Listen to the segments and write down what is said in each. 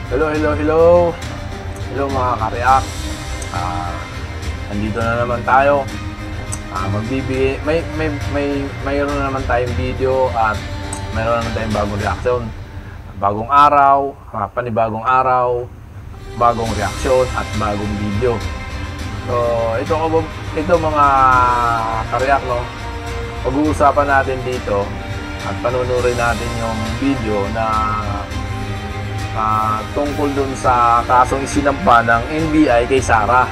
Hello. Hello mga ka-react. Nandito na naman tayo. Magbibigay mayroon na naman tayong video at mayroon na naman tayong bagong reaction. Bagong araw, panibagong araw, bagong reaction at bagong video. So, ito mga ka-react, no. Pag-uusapan natin dito at panunurin natin yung video na tungkol dun sa kasong isinampa ng NBI kay Sara,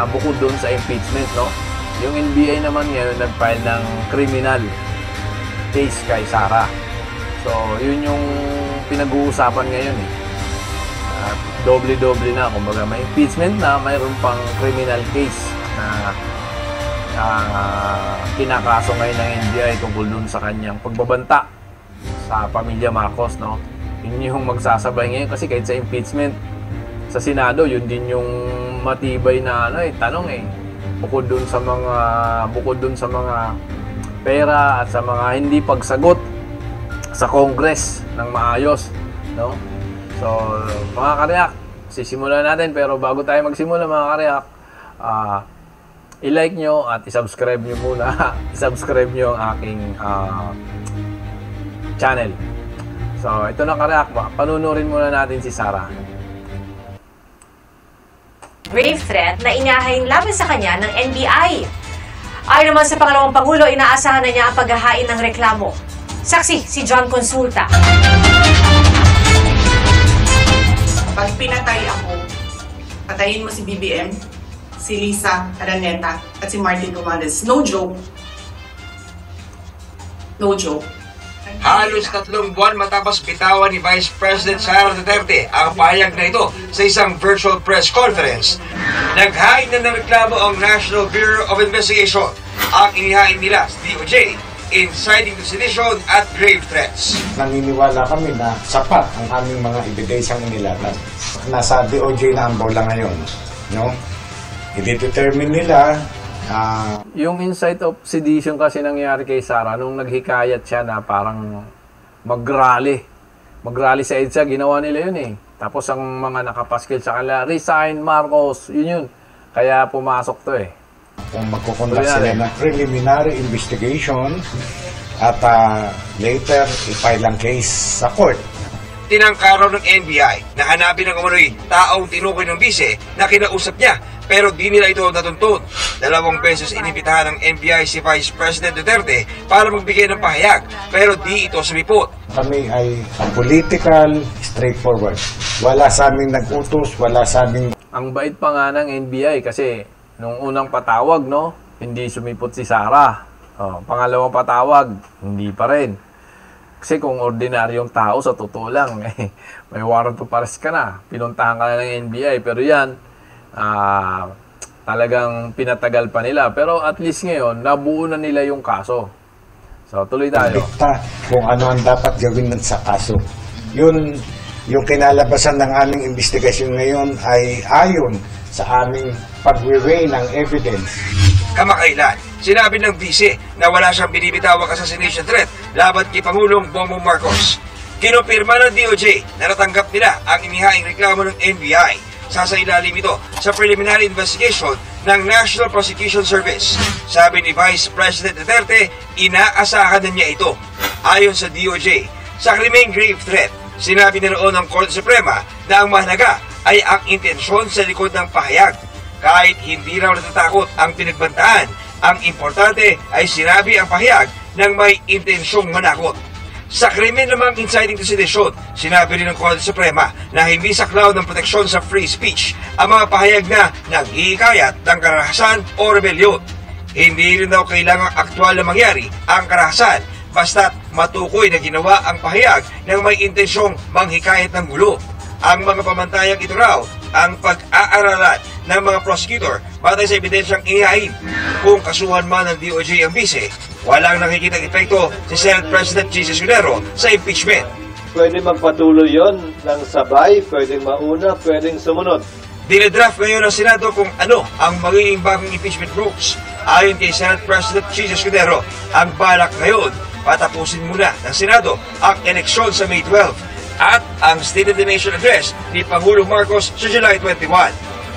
bukod dun sa impeachment, no? Yung NBI naman ngayon nag-file ng criminal case kay Sara. So yun yung pinag-uusapan ngayon eh. Doble-doble na, kumbaga may impeachment na, mayroon pang criminal case na kinakaso ngayon ng NBI tungkol dun sa kanyang pagbabanta sa pamilya Marcos, no? Yun yung magsasabay ngayon kasi kahit sa impeachment sa Senado, yun din yung matibay na tanong eh. Bukod dun sa mga pera at sa mga hindi pagsagot sa Congress ng maayos, no? So, mga ka-react, sisimulan natin, pero bago tayo magsimula mga ka-react, i-like nyo at i-subscribe nyo muna. I-subscribe nyo ang aking channel. So, ito na ka-react, panunurin muna natin si Sara. Grave threat na inihahing laban sa kanya ng NBI. Ayon naman sa pangalawang Pangulo, inaasahan na niya ang paghahain ng reklamo. Saksi, si John Consulta. Pag pinatay ako, patayin mo si BBM, si Lisa Araneta, at si Martin Romualdez. No joke. No joke. Halos 3 buwan matapos bitawan ni Vice President Sara Duterte ang pahayag na ito sa isang virtual press conference. Naghain na ng reklamo ang National Bureau of Investigation. Ang inihain nila sa DOJ, inciting to sedition at grave threats. Naniniwala kami na sapat ang aming mga ebidensyang inilatag. Nasa DOJ na ang bola ngayon, no? I-determine nila yung incite of sedition kasi nangyari kay Sara nung naghikayat siya na parang mag-rally sa EDSA, ginawa nila yun eh. Tapos ang mga nakapaskil sa kanila, resign Marcos, yun. Kaya pumasok to eh. Kung magkukondak sila ng preliminary investigation at later i-file ang case sa court. Tinangkaraw ng NBI na hanapin ng umunoy taong tinukoy ng bise na kinausap niya, pero di nila ito natuntun. 2 beses inibitahan ng NBI si Vice President Duterte para magbigay ng pahayag, pero di ito sumipot. Kami ay political, straightforward. Wala sa aming nag-utos, wala sa aming... Ang bait pa nga ng NBI kasi nung unang patawag, no, hindi sumipot si Sara. Pangalawang patawag, hindi pa rin. Kasi kung ordinaryong tao, sa totoo lang, may warrant of arrest ka na. Pinuntahan ka na ng NBI. Pero yan, talagang pinatagal pa nila. Pero at least ngayon, nabuo na nila yung kaso. So, tuloy tayo. Kung ano ang dapat gawin sa kaso. Yun, yung kinalabasan ng aming investigasyon ngayon ay ayon sa aming pag-weigh ng evidence. Kamakailan, sinabi ng vice na wala siyang binibitawang assassination threat laban kay Pangulong Bongbong Marcos. Kinumpirma ng DOJ na natanggap nila ang inihaing reklamo ng NBI. Sasailalim ito sa preliminary investigation ng National Prosecution Service. Sabi ni Vice President Duterte, inaasahan na niya ito. Ayon sa DOJ, sa krimeng grave threat, sinabi na noon ng Korte Suprema na ang mahalaga ay ang intensyon sa likod ng pahayag. Kahit hindi raw natatakot ang pinagbantaan, ang importante ay sinabi ang pahayag ng may intensyong manakot. Sa krimen namang inciting to sedition, sinabi rin ng Korte Suprema na hindi saklaw ng proteksyon sa free speech ang mga pahayag na naghihikayat ng karahasan o rebelyon. Hindi rin daw kailangang aktwal na mangyari ang karahasan basta't matukoy na ginawa ang pahayag ng may intensyong manghikayat ng gulo. Ang mga pamantayang ito raw ang pag-aaralan ng mga prosecutor batay sa ebidensyang inihain. Kung kasuhan man ng DOJ ang bise, walang nakikitang epekto si Senate President Jesus Escudero sa impeachment. Pwede magpatuloy yon ng sabay, pwedeng mauna, pwedeng sumunod. Dinidraft ngayon ng Senado kung ano ang magiging bagong impeachment rules. Ayon kay Senate President Jesus Escudero, ang balak ngayon, patapusin muna ng Senado ang eleksyon sa May 12. at ang State of the Nation Address ni Pangulong Marcos sa July 21.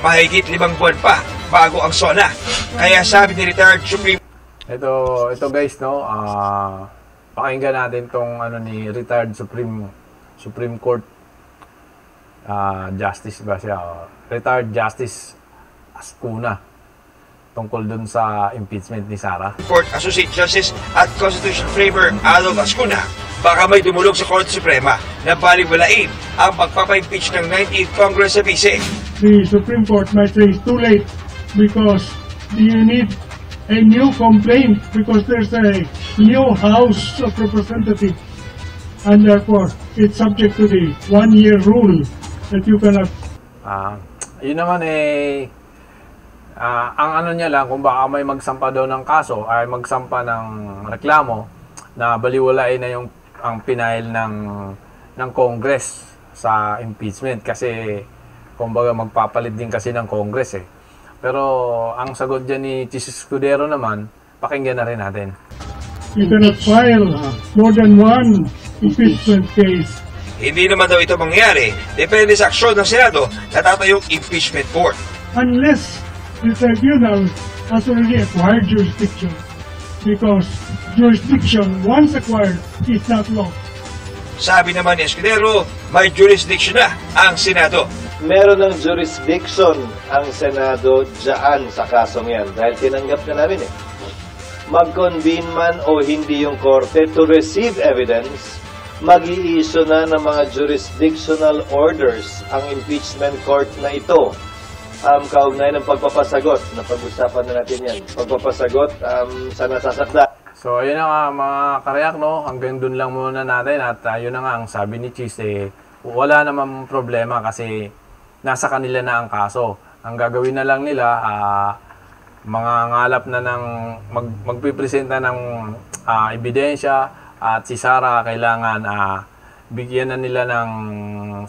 Mahigit 5 buwan pa bago ang SONA. Kaya sabi ni retired Supreme Ito guys, no, pakinggan natin tong ni retired Supreme Court Justice ba siya? Retired Justice Ascuna tungkol dun sa impeachment ni Sara. Court Associate Justice at Constitution Framer Alov Ascuna, baka may dumulog sa Korte Suprema na baliwalain ang pagpapa-impeach ng 19th Congress sa vice. The Supreme Court might say it's too late because you need a new complaint because there's a new House of Representatives and therefore it's subject to the 1-year rule that you cannot. Yun naman ang niya lang, kung baka may magsampa daw ng kaso ay magsampa ng reklamo na baliwalain na ang pinail ng Congress sa impeachment kasi kumbaga magpapalit din kasi ng Congress Pero ang sagot dyan ni Chis Escudero naman, pakinggan na rin natin. You cannot file more than one impeachment case. Hindi naman daw ito mangyayari, depende sa aksyon ng Senado na tatayong impeachment court. Unless the tribunal has already acquired jurisdiction, because jurisdiction once acquired is not law. Sabi naman ni Escudero, may jurisdiction na ang Senado. Meron ng jurisdiction ang Senado dyan sa kasong yan dahil tinanggap na namin Mag-convene man o hindi yung korte to receive evidence, mag-i-issue na ng mga jurisdictional orders ang impeachment court na ito. Kaugnay ng pagpapasagot, na pag-usapan na natin yan. Pagpapasagot sa nasasakda. So ayun na nga mga kareak, no? Hanggang dun lang muna natin at yun na nga ang sabi ni Chis wala namang problema kasi nasa kanila na ang kaso. Ang gagawin na lang nila mga ngalap na ng magpipresenta ng ebidensya at si Sara kailangan bigyan na nila ng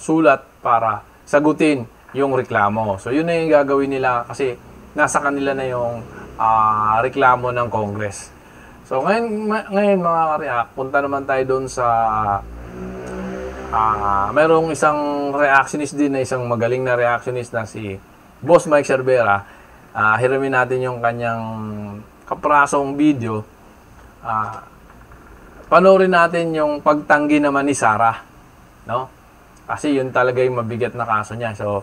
sulat para sagutin yung reklamo. So yun na yung gagawin nila kasi nasa kanila na yung reklamo ng Congress. So ngayon mga kareak, punta naman tayo doon sa mayroong isang reactionist din na isang magaling na reactionist na si Boss Mike Cervera. Hiramin natin yung kanyang kaprasong video. Panoorin natin yung pagtanggi naman ni Sara, no? Kasi yun talaga yung mabigat na kaso niya. So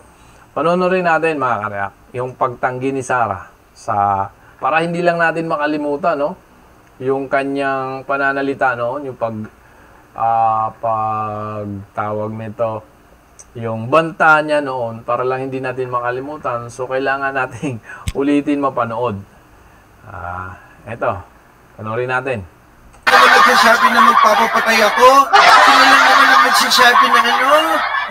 panoorin natin mga kareak yung pagtanggi ni Sara para hindi lang natin makalimutan, no? Yung kanyang pananalita noon, yung pagtawag nito, yung banta niya noon, para lang hindi natin makalimutan. So kailangan nating ulitin mapanood. Eto, panoorin natin. Sino nagsasabi na magpapapatay ako? Sino lang naman ang nagsasabi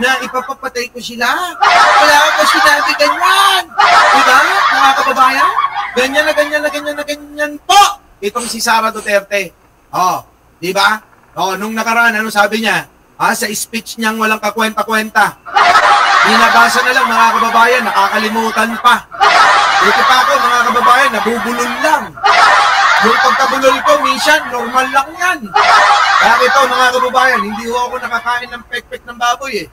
na ipapapatay ko sila? Wala ako sinabi ganyan! Diba, mga kababayan? Ganyan na ganyan po! Itong si Sara Duterte. Diba? Nung nakaraan, ano sabi niya? Sa speech niyang walang kakwenta-kwenta. Binabasa na lang mga kababayan, nakakalimutan pa. Dito pa ako mga kababayan, nabubulol lang. Yung pagkabulol ko, minsan, normal lang yan. Kaya ito mga kababayan, hindi ho ako nakakain ng pek-pek ng baboy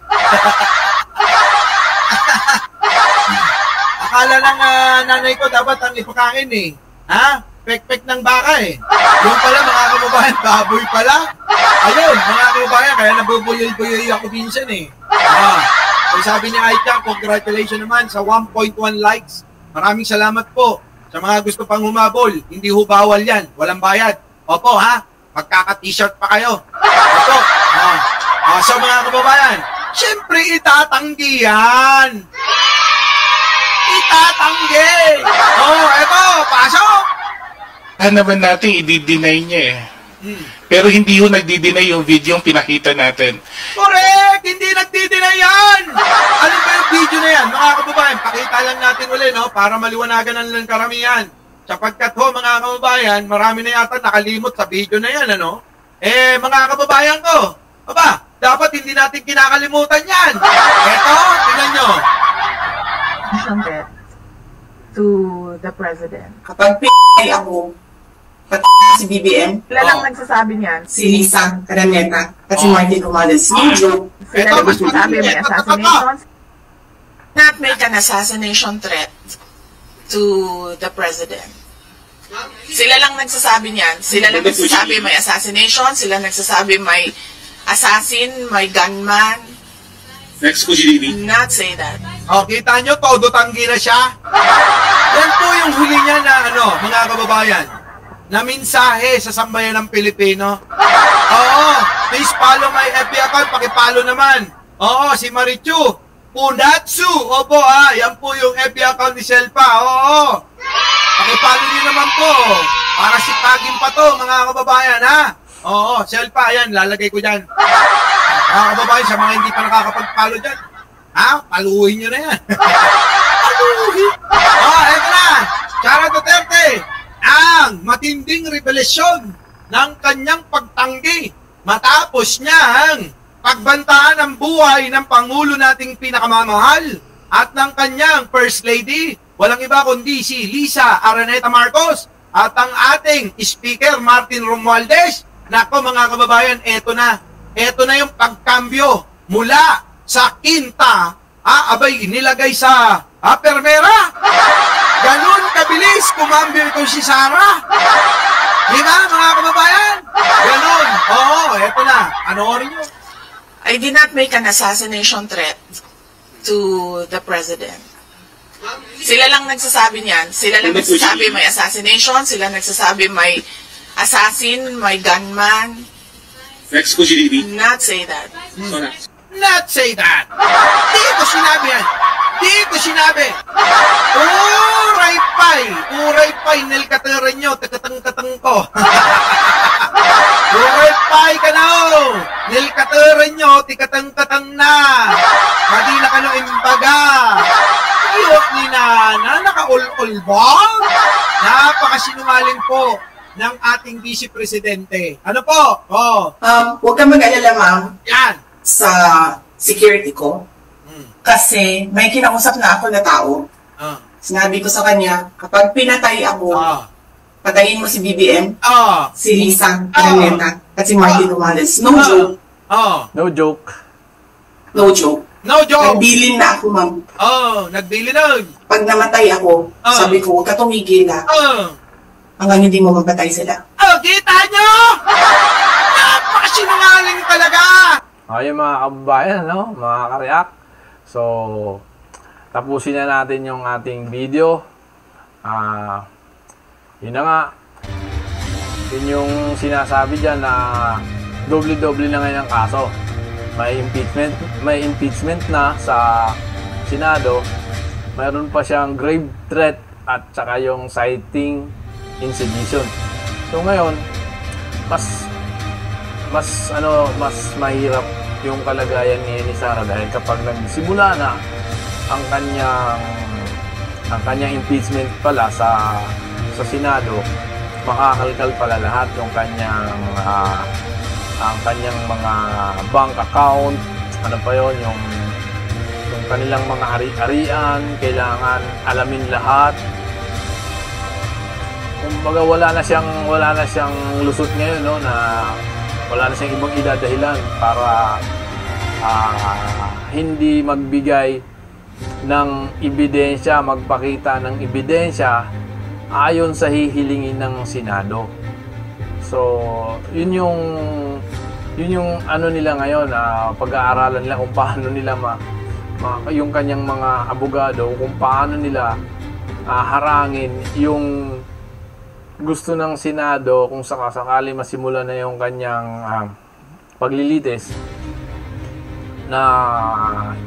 Akala lang nanay ko dapat ang ipakain Pek-pek ng baka Yung pala mga kababayan, baboy pala. Ayun, mga kababayan, kaya nabubuyoy-buyoy ako minsan Kung sabi niya, Aichang, congratulations naman sa 1.1 likes. Maraming salamat po. Sa mga gusto pang humabol, hindi ho bawal yan. Walang bayad. Opo magkaka-t-shirt pa kayo. Opo. So mga kababayan, syempre itatanggi yan. Itatanggi. Eto, pasok. Naman natin i-deny niya Pero hindi yung nagdi-deny yung video yung pinakita natin. Correct! Hindi nagdi-deny yan! Ano ba yung video na yan? Mga kababayan, pakita lang natin ulit, para maliwanagan ng karamihan. Sapagkat mga kababayan, marami na yata nakalimot sa video na yan, mga kababayan ko, dapat hindi natin kinakalimutan yan. Eto, tingnan nyo. To the President. Kapag ako, si BBM, Lalang nagsasabi niyan. si Lisa Araneta at si Martin Romualdez. No joke. Sila nagsasabi may assassination. Not make an assassination threat to the president. Sila lang nagsasabi niyan. Sila lang nagsasabi may assassination. Sila nagsasabi may assassin, may gunman. Next po, GDB. Not say that. O, kita nyo, todo tanggi na siya. Yan po yung huli niya na, mga kababayan, na mensahe sa sambayan ng Pilipino. Oo, please follow my FB account, pakipalo naman. Oo, si Marichu, Punatsu, opo yan po yung FB account ni Selpa, oo. Pakipalo niyo naman po, para sipagin pa to, mga kababayan, ha? Oo, Selpa, yan, lalagay ko dyan. Mga kababayan, sa mga hindi pa nakakapag-follow dyan, paluhin nyo na yan. Paluhin. Eto na, Sara Duterte, ang matinding revelasyon ng kanyang pagtanggi matapos niyang pagbantaan ang buhay ng Pangulo nating pinakamamahal at ng kanyang First Lady, walang iba kundi si Lisa Araneta Marcos at ang ating Speaker Martin Romualdez. Nako mga kababayan, eto na yung pagkambyo mula sa kinta, nilagay sa permera. Ganun kabilis kumambyo ito si Sara. Di ba mga kababayan? Ganun. Oo, eto na. Panoorin nyo. I did not make an assassination threat to the president. Sila lang nagsasabi niyan. Sila lang nagsasabi may assassination. Sila nagsasabi may assassin, may gunman. Next po, GDB. Not say that. Not say that. Di ko sinabi yan. Di ko sinabi. Uray pay, nilkataran nyo, takatang-katang ko. Uray pay ka na o. Nilkataran nyo, tikatang-katang na. Madila ka ng imbaga. Iyot ni Nana, naka-ul-ul ba? Napakasinungaling po ng ating Vice Presidente. Ano po? Huwag kang mag-alala, ma'am. Yan. Sa security ko. Kasi may kinausap na ako na tao. Sinabi ko sa kanya, kapag pinatay ako, patayin mo si BBM, si Lisa Araneta, at si Martin Romualdez. No joke. No joke. No joke. No joke. Nagbilin na ako, ma'am. Nagbilin na. Pag namatay ako, sabi ko, huwag ka tumigil na. Hanggang hindi mo mapatay sila. Kita nyo! Napakasinungaling talaga! Yung mga kababayan, mga ka-react. So, tapusin na natin yung ating video. Yun na nga. Yun yung sinasabi dyan na doble-doble na ngayon ang kaso. May impeachment na sa Senado. Mayroon pa siyang grave threat at saka yung citing in sedition. So ngayon, mas mahirap yung kalagayan ni Sara dahil kapag nagsimula na ang kanyang impeachment pala sa Senado, makakalkal pala lahat yung kanyang mga bank account, ano pa yon, yung kanilang mga ari-arian, kailangan alamin lahat. Kumbaga wala na siyang lusot ngayon, na wala na siyang ibang idadahilan para hindi magbigay ng ebidensya, magpakita ng ebidensya ayon sa hihilingin ng Senado. So, yun yung ano nila ngayon, pag-aaralan nila kung paano nila yung kanyang mga abogado, kung paano nila harangin yung gusto ng Senado kung sakasakali masimula na yung kanyang paglilitis, na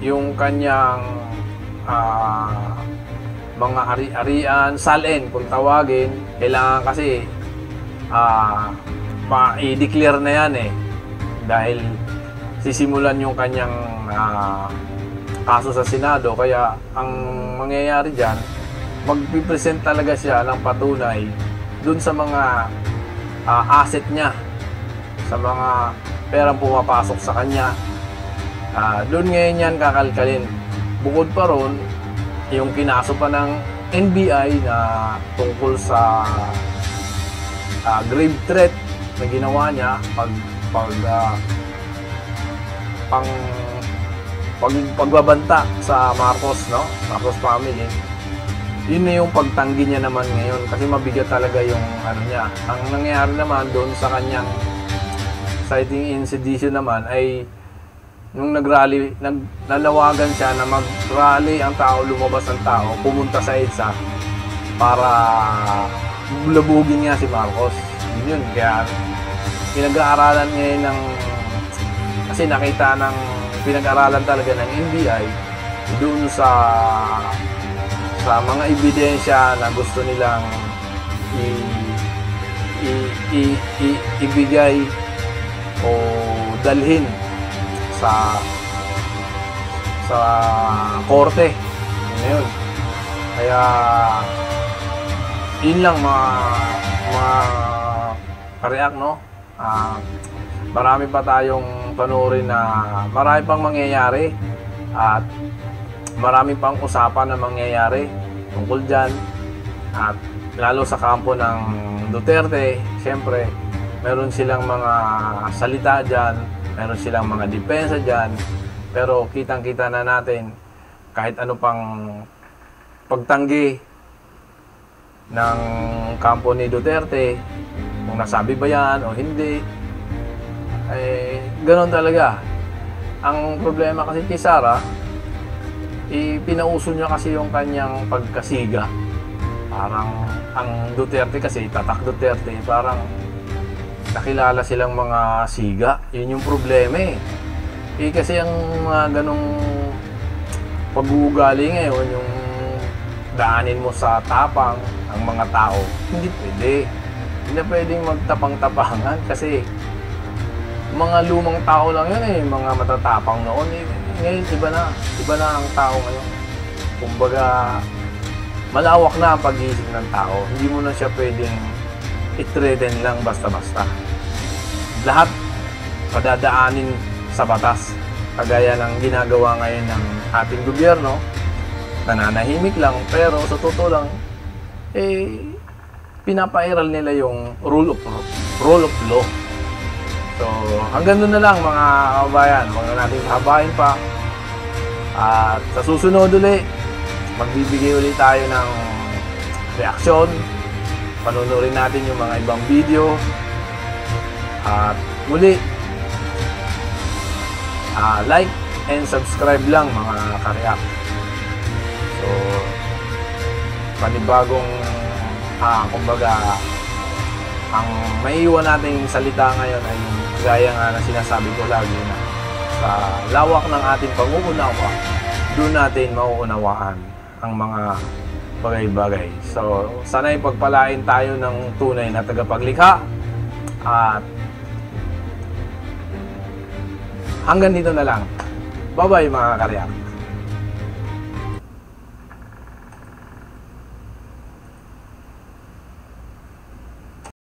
yung kanyang mga ari-arian, salin kung tawagin, kailangan kasi i-declare na yan dahil sisimulan yung kanyang kaso sa Senado. Kaya ang mangyayari dyan, magpipresent talaga siya ng patunay dun sa mga asset niya, sa mga perang pumapasok sa kanya. Doon ngayon yan kakalkalin. Bukod pa ron, yung kinaso pa ng NBI na tungkol sa grave threat na ginawa niya pang pagbabanta sa Marcos, no? Marcos family. Yun na yung pagtanggi niya naman ngayon kasi mabigat talaga yung ano niya. Ang nangyayari naman doon sa kanyang citing in sedition naman ay nung nanawagan siya na mag-rally ang tao, lumabas ang tao, pumunta sa EDSA para bulabugin nga si Marcos. Yun, kaya pinag-aaralan ngayon kasi nakita ng pinag-aaralan talaga ng NBI doon sa mga ebidensya na gusto nilang ibigay o dalhin sa korte. Ngayon, kaya yun lang mga ka-react, no? Marami pa tayong panoorin na marami pang mangyayari at marami pang usapan na mangyayari tungkol dyan, at lalo sa kampo ng Duterte. Siyempre meron silang mga salita dyan, meron silang mga depensa dyan, pero kitang-kita na natin kahit ano pang pagtanggi ng kampo ni Duterte, kung nasabi ba yan o hindi, ganoon talaga. Ang problema kasi kay Sara, pinauso niya kasi yung kanyang pagkasiga. Parang ang Duterte kasi, Tatak Duterte, parang nakilala silang mga siga. Yun yung problema eh. Kasi ang mga ganong pag-uugali ngayon, yung daanin mo sa tapang ang mga tao, hindi pwede. Hindi na pwedeng magtapang-tapangan kasi mga lumang tao lang yun eh, mga matatapang noon eh. Ngayon iba na ang tao ngayon. Kumbaga malawak na ang pag-iisip ng tao, hindi mo na siya pwedeng i-threaten lang basta-basta. Lahat padadaanin sa batas, kagaya ng ginagawa ngayon ng ating gobyerno. Nananahimik lang, pero sa totoo lang pinapairal nila yung rule of law. So, hanggang doon na lang mga kabayan. Huwag na natin habain pa. At sa susunod ulit, magbibigay ulit tayo ng reaksyon. Panunurin natin yung mga ibang video. At muli, like and subscribe lang mga ka-react. So, panibagong kumbaga, ang maiiwan nating salita ngayon ay gaya nga na sinasabi ko lagi na sa lawak ng ating panguunawa, doon natin mauunawaan ang mga bagay-bagay. So, sana'y pagpalain tayo ng tunay na tagapaglikha. At hanggang dito na lang. Bye-bye mga ka-react.